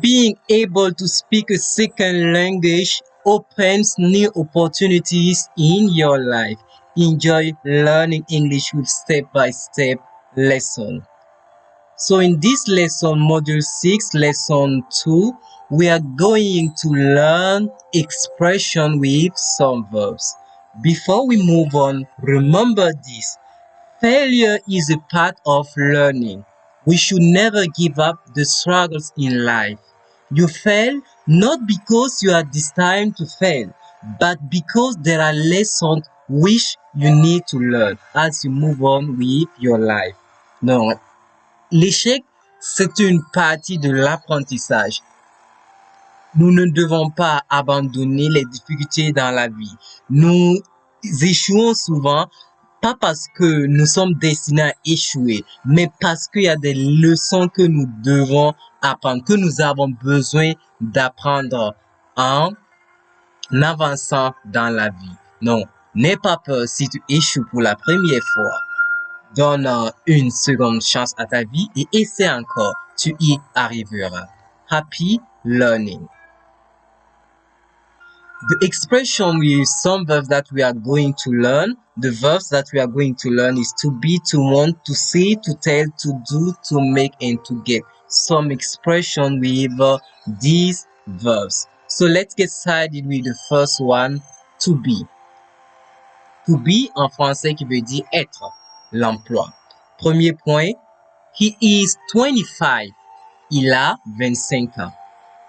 Being able to speak a second language opens new opportunities in your life. Enjoy learning English with step-by-step lesson. So in this lesson, module 6, lesson 2, we are going to learn expression with some verbs. Before we move on, remember this. Failure is a part of learning. We should never give up the struggles in life. You fail not because you are destined to fail, but because there are lessons which you need to learn as you move on with your life. Donc, l'échec, c'est une partie de l'apprentissage. Nous ne devons pas abandonner les difficultés dans la vie. Nous échouons souvent, pas parce que nous sommes destinés à échouer, mais parce qu'il y a des leçons que nous devons apprendre, que nous avons besoin d'apprendre en avançant dans la vie. Non, n'aie pas peur si tu échoues pour la première fois. Donne une seconde chance à ta vie et essaie encore. Tu y arriveras. Happy learning. The expression with some verbs that we are going to learn, the verbs that we are going to learn is to be, to want, to say, to tell, to do, to make, and to get. Some expression with these verbs. So let's get started with the first one, to be. To be en français qui veut dire être, l'emploi. Premier point, he is 25. Il a 25 ans.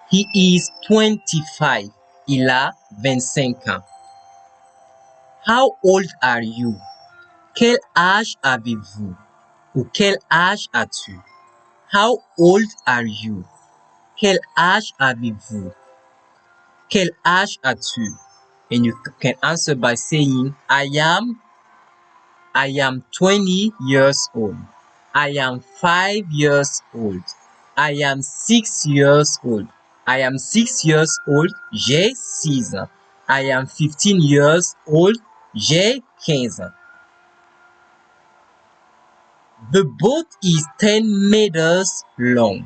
He is 25. Il a 25 ans. How old are you? Quel âge avez-vous? Ou quel âge as-tu? How old are you? Quel âge avez-vous? Quel âge as-tu? And you can answer by saying, I am 20 years old. I am 5 years old. I am 6 years old. I am 6 years old. J'ai 6 ans. I am 15 years old. J'ai 15 ans. The boat is 10 meters long.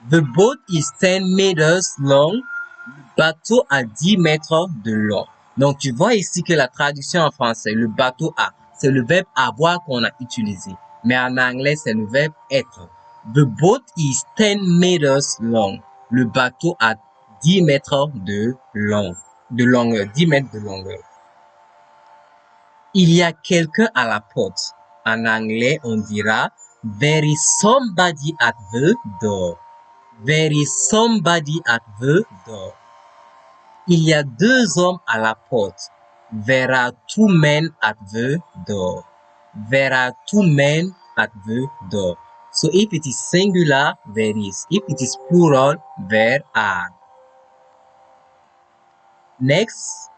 The boat is 10 meters long. Le bateau a 10 mètres de long. Donc, tu vois ici que la traduction en français, le bateau a, c'est le verbe avoir qu'on a utilisé. Mais en anglais, c'est le verbe être. The boat is 10 meters long. Le bateau a 10 mètres de longueur, 10 mètres de longueur. Il y a quelqu'un à la porte. En anglais, on dira there is somebody at the door. There is somebody at the door. Il y a 2 hommes à la porte. There are 2 men at the door. There are 2 men at the door. So if it is singular, there is. If it is plural, there are. Next,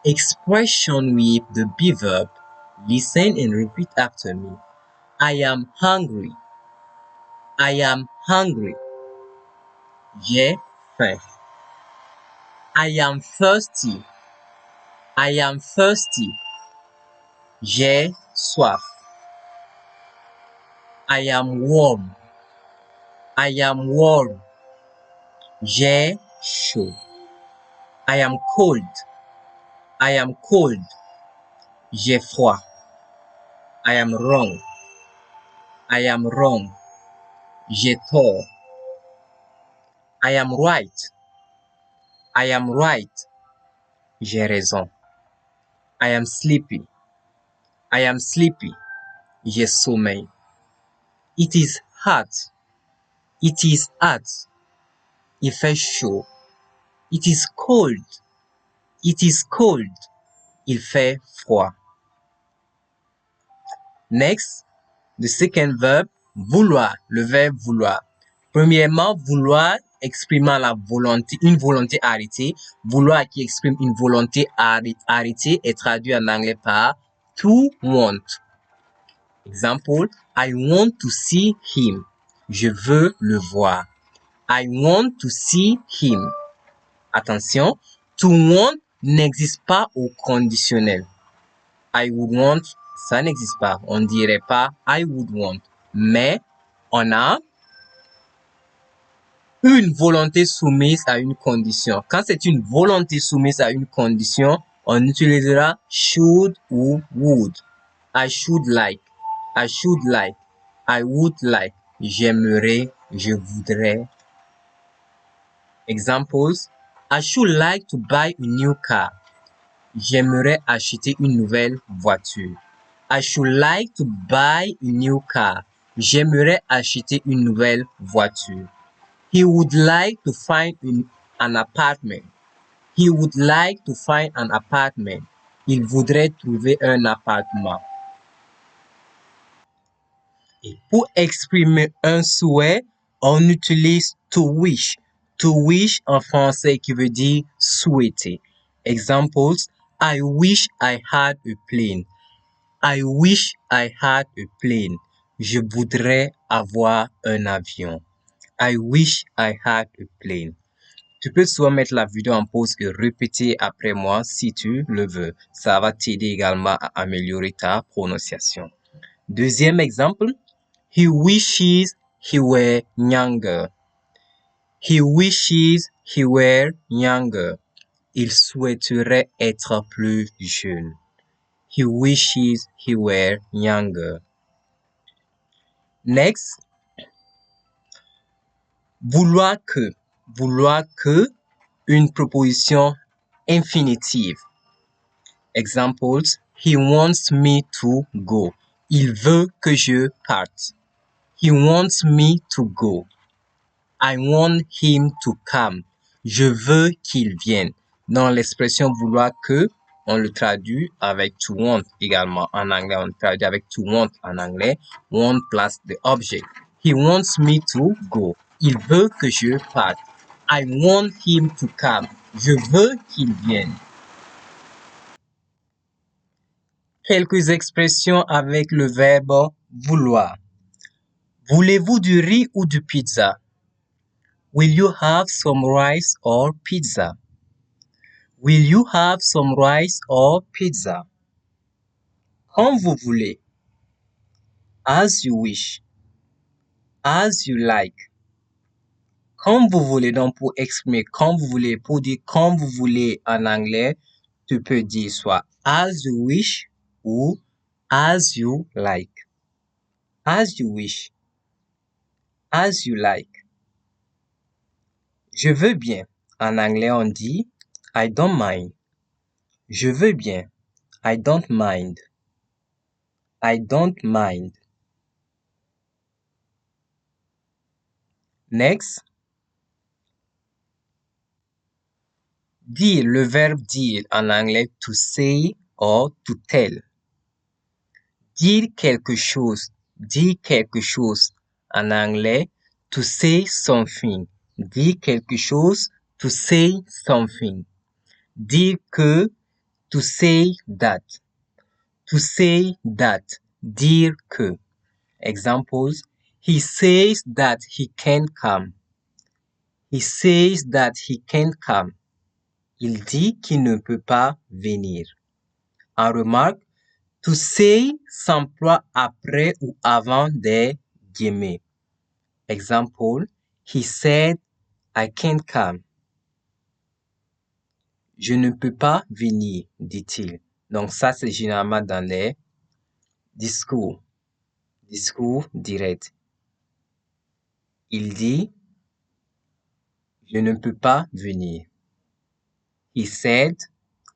expression with the be verb. Listen and repeat after me. I am hungry. I am hungry. J'ai faim. I am thirsty. I am thirsty. J'ai soif. I am warm. I am warm. J'ai chaud. I am cold. I am cold. J'ai froid. I am wrong. I am wrong. J'ai tort. I am right. I am right. J'ai raison. I am sleepy. I am sleepy. J'ai sommeil. It is hot. It is hot. Il fait chaud. It is cold. It is cold. Il fait froid. Next, the second verb, vouloir, le verbe vouloir. Premièrement, vouloir exprimant la volonté, une volonté arrêtée. Vouloir qui exprime une volonté arrêtée est traduit en anglais par to want. Example, I want to see him. Je veux le voir. I want to see him. Attention, to want n'existe pas au conditionnel. I would want, ça n'existe pas. On dirait pas I would want. Mais on a une volonté soumise à une condition. Quand c'est une volonté soumise à une condition, on utilisera should ou would. I should like, I should like, I would like, j'aimerais, je voudrais. Examples, I should like to buy a new car. J'aimerais acheter une nouvelle voiture. I should like to buy a new car. J'aimerais acheter une nouvelle voiture. He would like to find an apartment. He would like to find an apartment. Il voudrait trouver un appartement. Et pour exprimer un souhait, on utilise to wish. To wish en français qui veut dire souhaiter. Examples, I wish I had a plane. I wish I had a plane. Je voudrais avoir un avion. I wish I had a plane. Tu peux soit mettre la vidéo en pause et répéter après moi si tu le veux. Ça va t'aider également à améliorer ta prononciation. Deuxième exemple, he wishes he were younger. He wishes he were younger. Il souhaiterait être plus jeune. He wishes he were younger. Next, vouloir que. Vouloir que, une proposition infinitive. Examples, he wants me to go. Il veut que je parte. He wants me to go. I want him to come. Je veux qu'il vienne. Dans l'expression vouloir que, on le traduit avec to want également. En anglais, on le traduit avec to want en anglais. Want plus the object. He wants me to go. Il veut que je parte. I want him to come. Je veux qu'il vienne. Quelques expressions avec le verbe vouloir. Voulez-vous du riz ou du pizza? Will you have some rice or pizza? Will you have some rice or pizza? Comme vous voulez. As you wish. As you like. Comme vous voulez, donc pour exprimer comme vous voulez, pour dire comme vous voulez en anglais, tu peux dire soit as you wish ou as you like. As you wish. As you like. Je veux bien. En anglais, on dit I don't mind. Je veux bien. I don't mind. I don't mind. Next. Dire, le verbe dire en anglais to say or to tell. Dire quelque chose. Dire quelque chose en anglais to say something. Dire quelque chose to say something. Dire que to say that. To say that. Dire que. Examples. He says that he can come. He says that he can come. Il dit qu'il ne peut pas venir. En remarque, to say s'emploie après ou avant des guillemets. Example, he said, I can't come. Je ne peux pas venir, dit-il. Donc ça, c'est généralement dans les discours. Discours direct. Il dit, je ne peux pas venir. He said,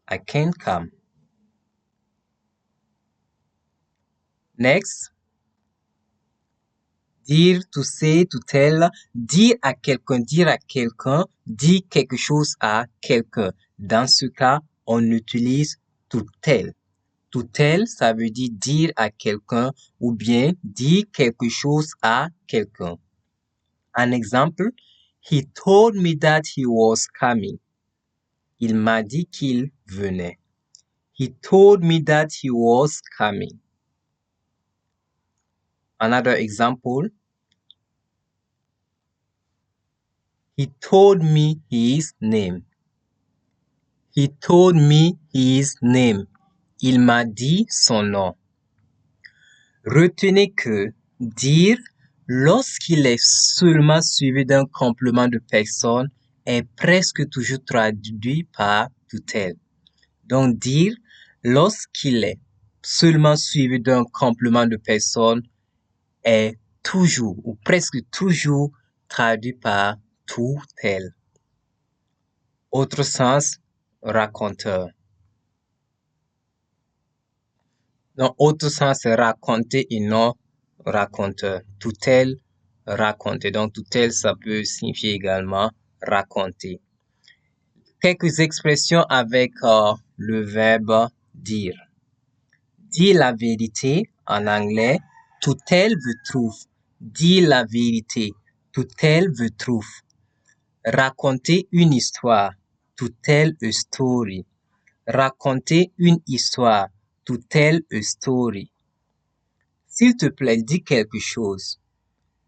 I can't come. Next. Dire, to say, to tell, dire à quelqu'un, dire quelque chose à quelqu'un. Dans ce cas, on utilise to tell. To tell, ça veut dire à quelqu'un ou bien dire quelque chose à quelqu'un. Un exemple, he told me that he was coming. Il m'a dit qu'il venait. He told me that he was coming. Another example, he told me his name. He told me his name. Il m'a dit son nom. Retenez que dire lorsqu'il est seulement suivi d'un complément de personne, est presque toujours traduit par tout tel. Donc dire lorsqu'il est seulement suivi d'un complément de personne est toujours ou presque toujours traduit par tout tel. Autre sens, raconteur. Donc, autre sens, c'est raconter et non raconteur. Tout tel, raconter. Donc, tout tel, ça peut signifier également raconter. Quelques expressions avec le verbe dire. Dire la vérité en anglais, to tell the truth. Dire la vérité, to tell the truth. Raconter une histoire, to tell a story. Raconter une histoire, to tell a story. S'il te plaît, dis quelque chose.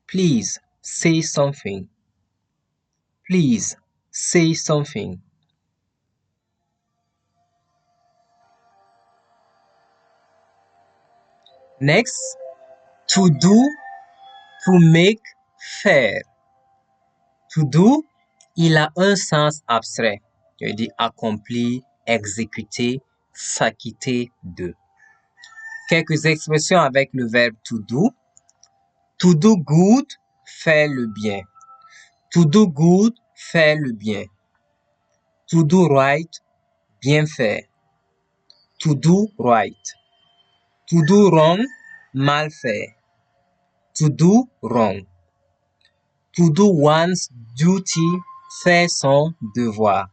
Please, say something. Please, say something. Next, to do, to make, faire. To do, il a un sens abstrait. Je dis accomplir, exécuter, s'acquitter de. Quelques expressions avec le verbe to do. To do good, faire le bien. To do good, faire le bien. To do right, bien faire. To do right. To do wrong, mal faire. To do wrong. To do one's duty, faire son devoir.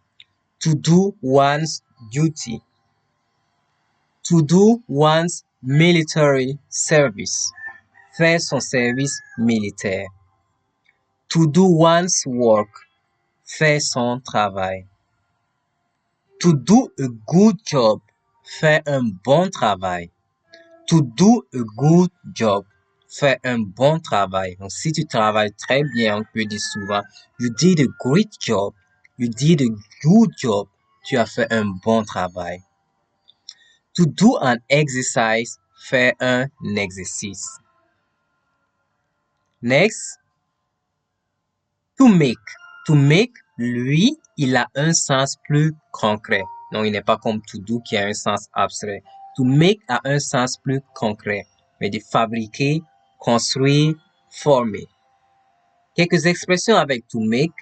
To do one's duty. To do one's military service. Faire son service militaire. To do one's work. Faire son travail. To do a good job. Faire un bon travail. To do a good job. Faire un bon travail. Donc, si tu travailles très bien, on peut dire souvent, you did a great job. You did a good job. Tu as fait un bon travail. To do an exercise, faire un exercice. Next, to make. To make, lui, il a un sens plus concret. Non, il n'est pas comme to do qui a un sens abstrait. To make a un sens plus concret, mais de fabriquer, construire, former. Quelques expressions avec to make.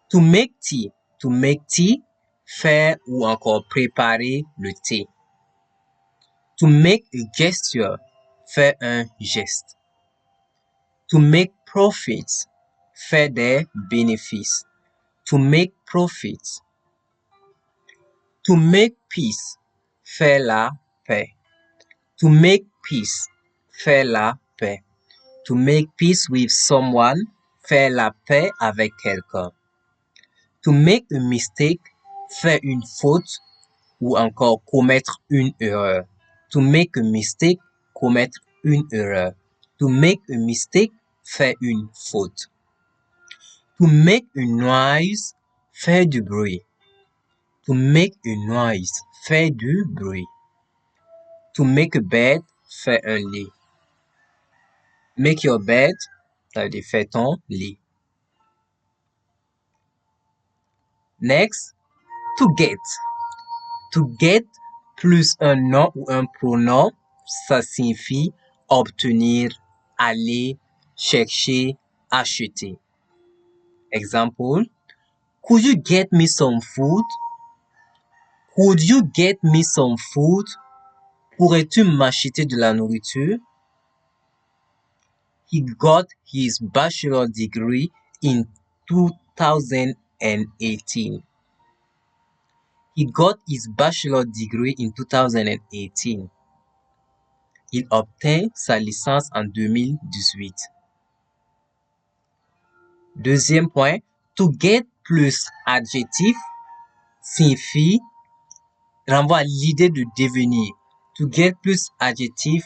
To make tea. To make tea, faire ou encore préparer le thé. To make a gesture, faire un geste. To make profits, faire des bénéfices. To make profits. To make peace, faire la paix. To make peace, faire la paix. To make peace with someone, faire la paix avec quelqu'un. To make a mistake, faire une faute ou encore commettre une erreur. To make a mistake, commettre une erreur. To make a mistake, faire une faute. To make a noise, faire du bruit. To make a noise, faire du bruit. To make a bed, faire un lit. Make your bed, ça veut dire faire ton lit. Next, to get. To get plus un nom ou un pronom, ça signifie obtenir, aller, chercher, acheter. Example, could you get me some food? Could you get me some food? Pourrais-tu m'acheter de la nourriture? He got his bachelor degree in 2018. He got his bachelor degree in 2018. Il obtint sa licence en 2018. Deuxième point, to get plus adjectif signifie, renvoie à l'idée de devenir. To get plus adjectif,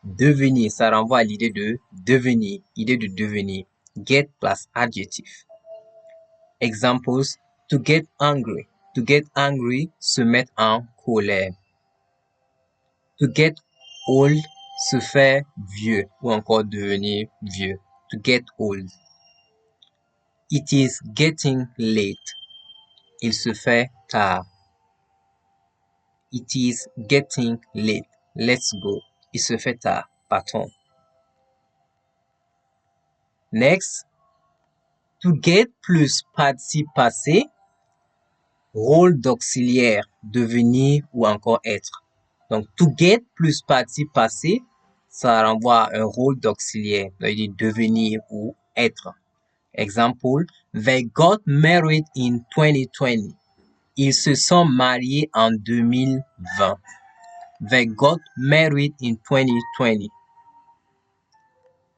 devenir, ça renvoie à l'idée de devenir, idée de devenir. Get plus adjectif. Examples, to get angry. To get angry, se mettre en colère. To get old, se faire vieux ou encore devenir vieux. to get old. It is getting late. Il se fait tard. It is getting late. Let's go. Il se fait tard. Partons. Next. To get plus participe passé, rôle d'auxiliaire, devenir ou encore être. Donc, to get plus participe passé, ça renvoie à un rôle d'auxiliaire, donc devenir ou être. Example, they got married in 2020. Ils se sont mariés en 2020. They got married in 2020.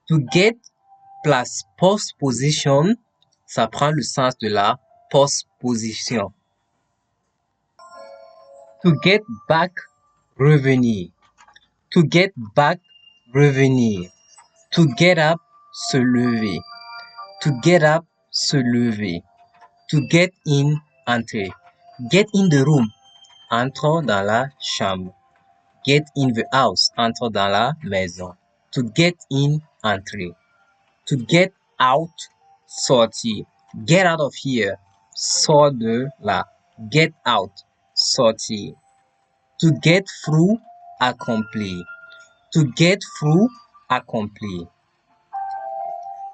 To get plus postposition, ça prend le sens de la postposition. To get back, revenir. To get back, revenir. To get up, se lever. To get up, se lever. To get in, entrer. Get in the room, entre dans la chambre. Get in the house, entre dans la maison. To get in, entrer. To get out, sortir. Get out of here, sors de là. Get out, sortir. To get through, accomplir. To get through, accomplir.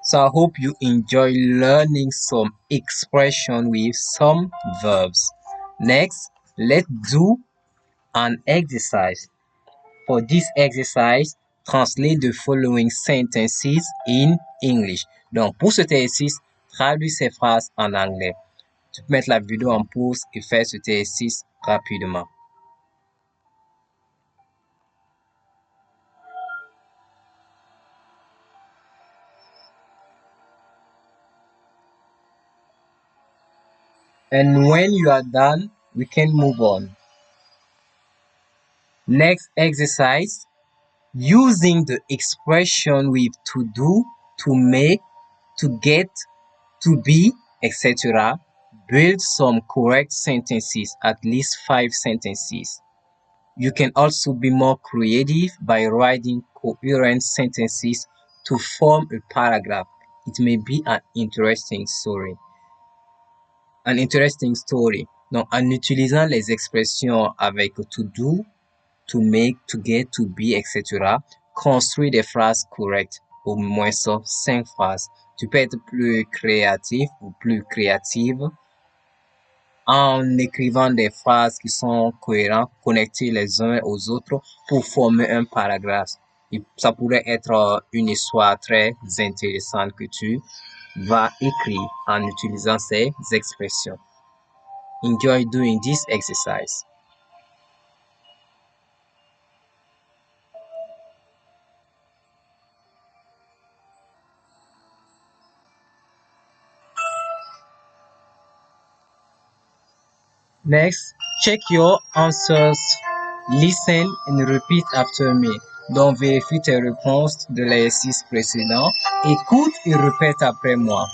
So I hope you enjoy learning some expression with some verbs. Next, let's do an exercise. For this exercise, translate the following sentences in English. Donc, pour cet exercice, traduis ces phrases en anglais. Tu peux mettre la vidéo en pause et faire cet exercice rapidement. And when you are done, we can move on. Next exercise, using the expression with to do, to make, to get, to be, etc. Build some correct sentences, at least 5 sentences. You can also be more creative by writing coherent sentences to form a paragraph. It may be an interesting story. Donc, en utilisant les expressions avec to do, to make, to get, to be, etc., construis des phrases correctes, au moins 5 phrases. Tu peux être plus créatif ou plus créative en écrivant des phrases qui sont cohérentes, connectées les uns aux autres pour former un paragraphe. Ça pourrait être une histoire très intéressante que tu vas écrire en utilisant ces expressions. Enjoy doing this exercise. Next, check your answers. Listen and repeat after me. Donc, vérifie tes réponses de l'exercice précédent. Écoute et répète après moi.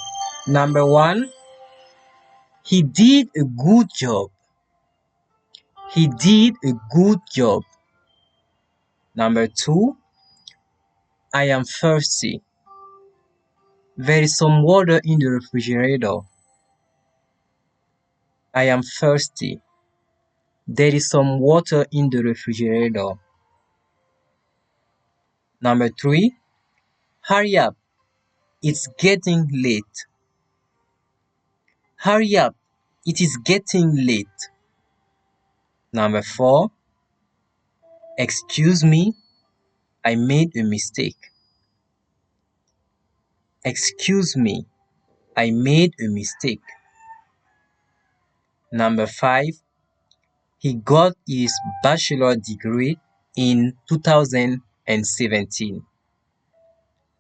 Number 1. He did a good job. He did a good job. Number 2. I am thirsty. There is some water in the refrigerator. I am thirsty. There is some water in the refrigerator. Number 3. Hurry up. It's getting late. Hurry up. It is getting late. Number 4. Excuse me. I made a mistake. Excuse me. I made a mistake. Number 5. He got his bachelor degree in 2017.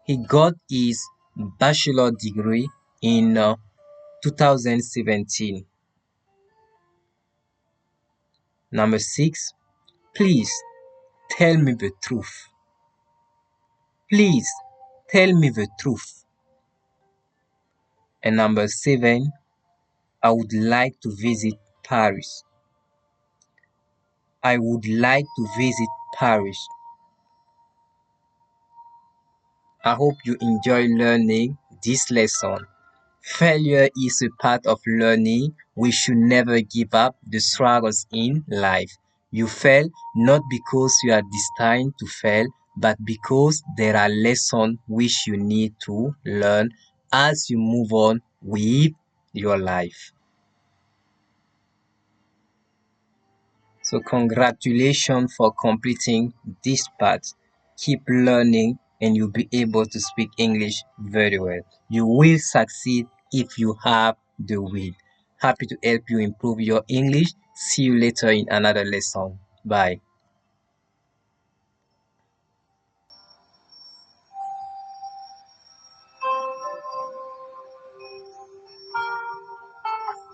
He got his bachelor degree in 2017. Number 6. Please tell me the truth. Please tell me the truth. And number 7. I would like to visit Paris. I would like to visit Paris. I hope you enjoy learning this lesson. Failure is a part of learning. We should never give up the struggles in life. You fail not because you are destined to fail, but because there are lessons which you need to learn as you move on with your life. So congratulations for completing this part. Keep learning and you'll be able to speak English very well. You will succeed if you have the will. Happy to help you improve your English. See you later in another lesson. Bye.